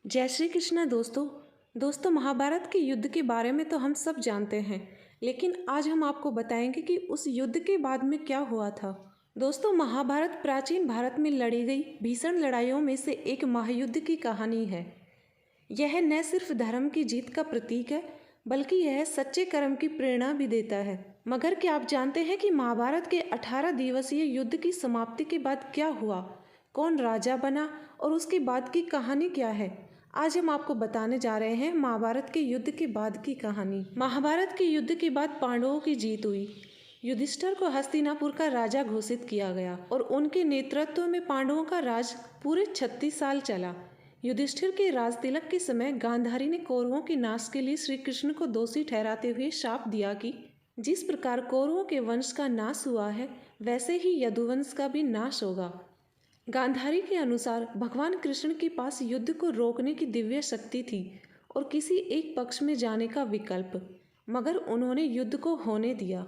जय श्री कृष्णा दोस्तों महाभारत के युद्ध के बारे में तो हम सब जानते हैं, लेकिन आज हम आपको बताएंगे कि उस युद्ध के बाद में क्या हुआ था। दोस्तों, महाभारत प्राचीन भारत में लड़ी गई भीषण लड़ाइयों में से एक महायुद्ध की कहानी है। यह न सिर्फ धर्म की जीत का प्रतीक है, बल्कि यह सच्चे कर्म की प्रेरणा भी देता है। मगर क्या आप जानते हैं कि महाभारत के 18 दिवसीय युद्ध की समाप्ति के बाद क्या हुआ, कौन राजा बना और उसके बाद की कहानी क्या है? आज हम आपको बताने जा रहे हैं महाभारत के युद्ध के बाद की कहानी। महाभारत के युद्ध के बाद पांडवों की जीत हुई। युधिष्ठिर को हस्तिनापुर का राजा घोषित किया गया और उनके नेतृत्व में पांडवों का राज पूरे 36 साल चला। युधिष्ठिर के राज तिलक के समय गांधारी ने कौरवों के नाश के लिए श्री कृष्ण को दोषी ठहराते हुए शाप दिया कि जिस प्रकार कौरवों के वंश का नाश हुआ है, वैसे ही यदुवंश का भी नाश होगा। गांधारी के अनुसार भगवान कृष्ण के पास युद्ध को रोकने की दिव्य शक्ति थी और किसी एक पक्ष में जाने का विकल्प, मगर उन्होंने युद्ध को होने दिया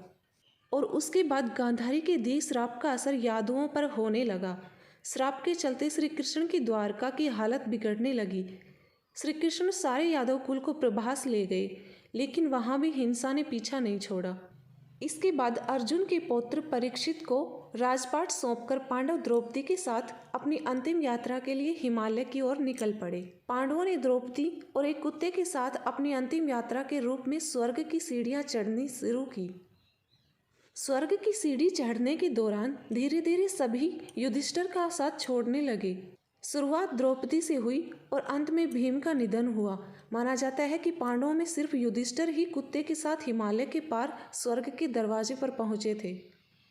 और उसके बाद गांधारी के दिए श्राप का असर यादवों पर होने लगा। श्राप के चलते श्री कृष्ण की द्वारका की हालत बिगड़ने लगी। श्री कृष्ण सारे यादव कुल को प्रभास ले गए, लेकिन वहाँ भी हिंसा ने पीछा नहीं छोड़ा। इसके बाद अर्जुन के पौत्र परीक्षित को राजपाट सौंपकर पांडव द्रौपदी के साथ अपनी अंतिम यात्रा के लिए हिमालय की ओर निकल पड़े। पांडवों ने द्रौपदी और एक कुत्ते के साथ अपनी अंतिम यात्रा के रूप में स्वर्ग की सीढ़ियां चढ़नी शुरू की। स्वर्ग की सीढ़ी चढ़ने के दौरान धीरे धीरे सभी युधिष्ठिर का साथ छोड़ने लगे। शुरुआत द्रौपदी से हुई और अंत में भीम का निधन हुआ। माना जाता है कि पांडवों में सिर्फ युधिष्ठिर ही कुत्ते के साथ हिमालय के पार स्वर्ग के दरवाजे पर पहुंचे थे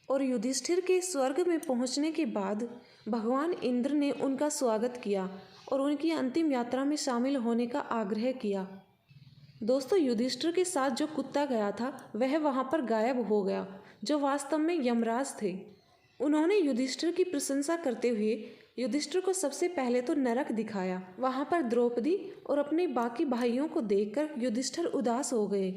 और युधिष्ठिर के स्वर्ग में पहुंचने के बाद भगवान इंद्र ने उनका स्वागत किया और उनकी अंतिम यात्रा में शामिल होने का आग्रह किया। दोस्तों, युधिष्ठिर के साथ जो कुत्ता गया था वह वहां पर गायब हो गया, जो वास्तव में यमराज थे। उन्होंने युधिष्ठिर की प्रशंसा करते हुए युधिष्ठिर को सबसे पहले तो नरक दिखाया। वहां पर द्रौपदी और अपने बाकी भाइयों को देखकर युधिष्ठिर उदास हो गए।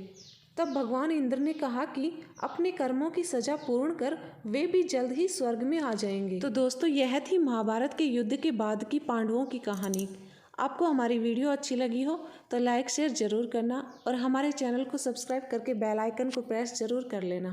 तब भगवान इंद्र ने कहा कि अपने कर्मों की सजा पूर्ण कर वे भी जल्द ही स्वर्ग में आ जाएंगे। तो दोस्तों, यह थी महाभारत के युद्ध के बाद की पांडवों की कहानी। आपको हमारी वीडियो अच्छी लगी हो तो लाइक शेयर जरूर करना और हमारे चैनल को सब्सक्राइब करके बेल आइकन को प्रेस जरूर कर लेना।